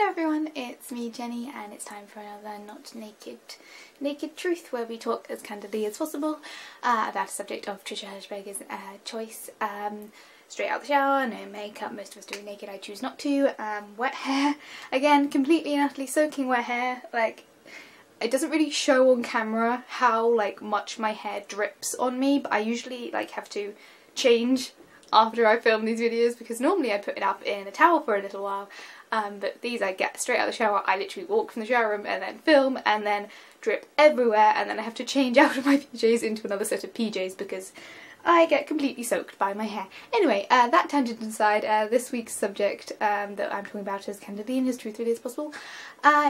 Hello everyone, it's me Jenny and it's time for another Not Naked Truth, where we talk as candidly as possible about a subject of Trisha Hershberger's choice. Straight out the shower, no makeup, most of us do it naked, I choose not to. Wet hair, again completely and utterly soaking wet hair. Like, it doesn't really show on camera how much my hair drips on me, but I usually have to change after I film these videos because normally I put it up in a towel for a little while. But these I get straight out of the shower. I literally walk from the shower room and then film and then drip everywhere, and then I have to change out of my PJs into another set of PJs because I get completely soaked by my hair. Anyway, that tangent aside, this week's subject that I'm talking about as candidly and as truthfully as possible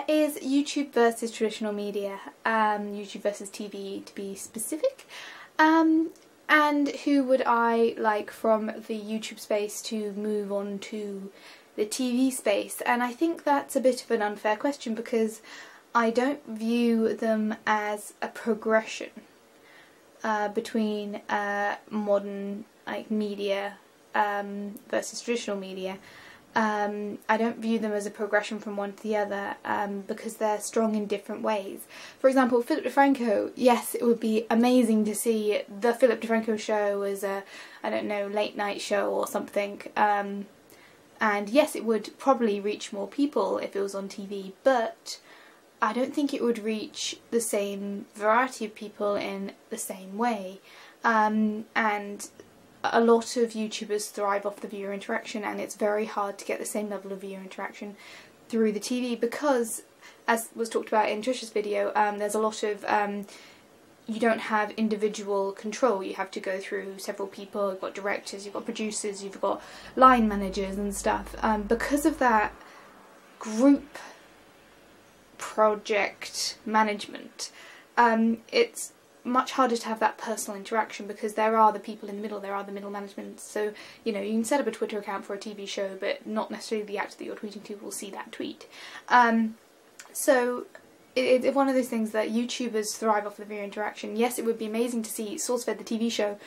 is YouTube versus traditional media, YouTube versus TV to be specific. And who would I like from the YouTube space to move on to the TV space? And I think that's a bit of an unfair question because I don't view them as a progression between modern media versus traditional media. I don't view them as a progression from one to the other because they're strong in different ways. For example, Philip DeFranco, yes, it would be amazing to see the Philip DeFranco show as a, I don't know, late night show or something. And yes, it would probably reach more people if it was on TV, but I don't think it would reach the same variety of people in the same way. And a lot of YouTubers thrive off the viewer interaction, and it's very hard to get the same level of viewer interaction through the TV because, as was talked about in Trisha's video, there's a lot of you don't have individual control. You have to go through several people. You've got directors, you've got producers, you've got line managers and stuff. Because of that group project management, it's much harder to have that personal interaction because there are the people in the middle, there are the middle management. So, you know, you can set up a Twitter account for a TV show, but not necessarily the actor that you're tweeting to will see that tweet. So it's one of those things that YouTubers thrive off the viewer interaction. Yes, it would be amazing to see SourceFed, the TV show,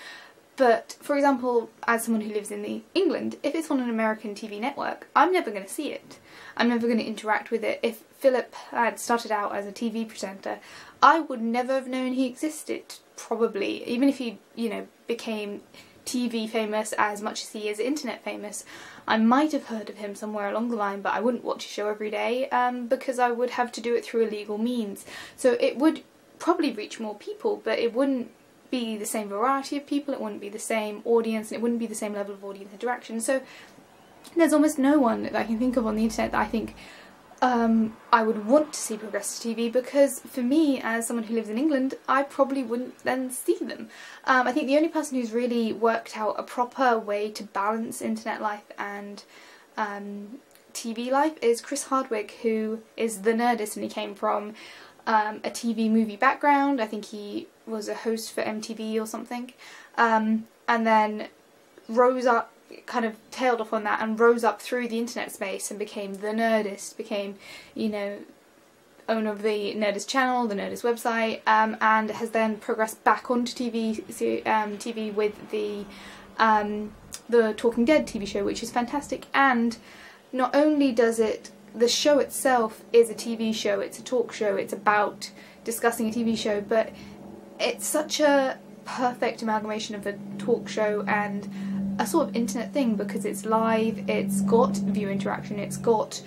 but for example, as someone who lives in England, if it's on an American TV network, I'm never going to see it. I'm never going to interact with it. If Philip had started out as a TV presenter, I would never have known he existed, probably. Even if he, you know, became TV famous as much as he is internet famous, I might have heard of him somewhere along the line, but I wouldn't watch his show every day because I would have to do it through illegal means. So it would probably reach more people, but it wouldn't be the same variety of people, it wouldn't be the same audience, and it wouldn't be the same level of audience interaction. So there's almost no one that I can think of on the internet that I think I would want to see progress to TV, because for me, as someone who lives in England, I probably wouldn't then see them. I think the only person who's really worked out a proper way to balance internet life and TV life is Chris Hardwick, who is the Nerdist, and he came from a TV movie background. I think he was a host for MTV or something, and then rose up, kind of tailed off on that and rose up through the internet space and became the Nerdist, became, you know, owner of the Nerdist channel, the Nerdist website, and has then progressed back onto TV with the Talking Dead TV show, which is fantastic. And not only does it, the show itself is a TV show, it's a talk show, it's about discussing a TV show, but it's such a perfect amalgamation of a talk show and a sort of internet thing because it's live, it's got viewer interaction, it's got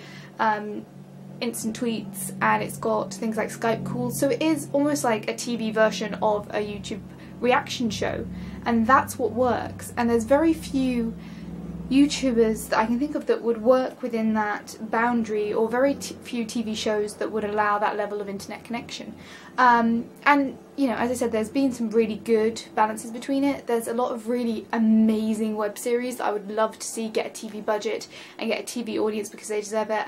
instant tweets, and it's got things like Skype calls, so it is almost like a TV version of a YouTube reaction show, and that's what works. And there's very few YouTubers that I can think of that would work within that boundary, or very few TV shows that would allow that level of internet connection. And, you know, as I said, there's been some really good balances between it. There's a lot of really amazing web series that I would love to see get a TV budget and get a TV audience because they deserve it.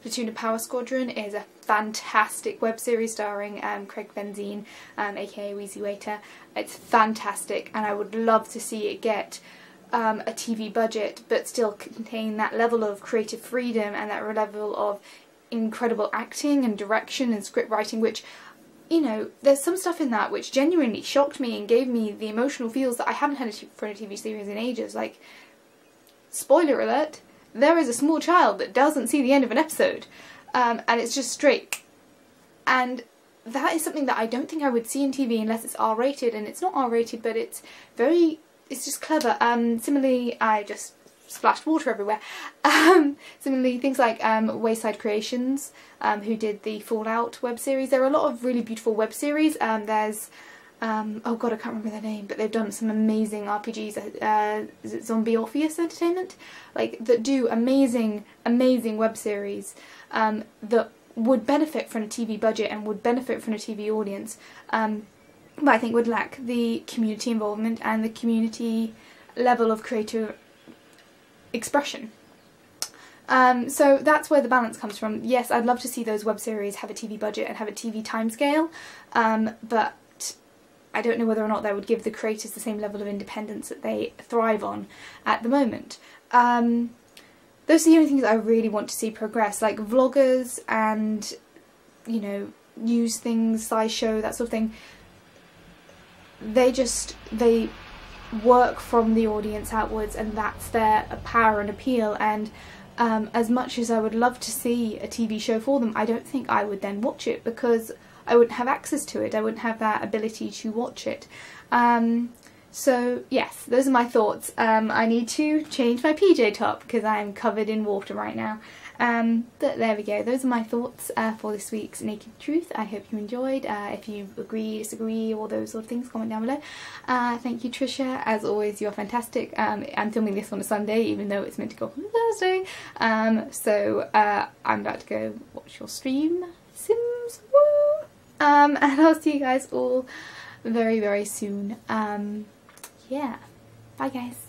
Platoon of Power Squadron is a fantastic web series starring Craig Benzine, aka Wheezy Waiter. It's fantastic, and I would love to see it get a TV budget but still contain that level of creative freedom and that level of incredible acting and direction and script writing, which, you know, there's some stuff in that which genuinely shocked me and gave me the emotional feels that I haven't had for a TV series in ages. Like, spoiler alert, there is a small child that doesn't see the end of an episode, and it's just straight. And that is something that I don't think I would see in TV unless it's R-rated, and it's not R-rated, but it's just clever. Similarly, I just splashed water everywhere. Similarly, things like Wayside Creations, who did the Fallout web series. There are a lot of really beautiful web series. There's oh god, I can't remember their name, but they've done some amazing RPGs. Is it Zombie Orpheus Entertainment? Like, that do amazing web series that would benefit from a TV budget and would benefit from a TV audience, but I think would lack the community involvement and the community level of creative expression. So that's where the balance comes from. Yes, I'd love to see those web series have a TV budget and have a TV timescale, but I don't know whether or not that would give the creators the same level of independence that they thrive on at the moment. Those are the only things I really want to see progress, like vloggers and, you know, news things, SciShow, that sort of thing. They work from the audience outwards, and that's their power and appeal, and as much as I would love to see a TV show for them, I don't think I would then watch it because I wouldn't have access to it, I wouldn't have that ability to watch it. So yes, those are my thoughts. I need to change my PJ top because I am covered in water right now. But there we go, those are my thoughts for this week's Naked Truth. I hope you enjoyed. If you agree, disagree, all those sort of things, comment down below. Thank you, Trisha. As always, you're fantastic. I'm filming this on a Sunday, even though it's meant to go on Thursday. So I'm about to go watch your stream, Sims, woo! And I'll see you guys all very, very soon. Yeah, bye guys.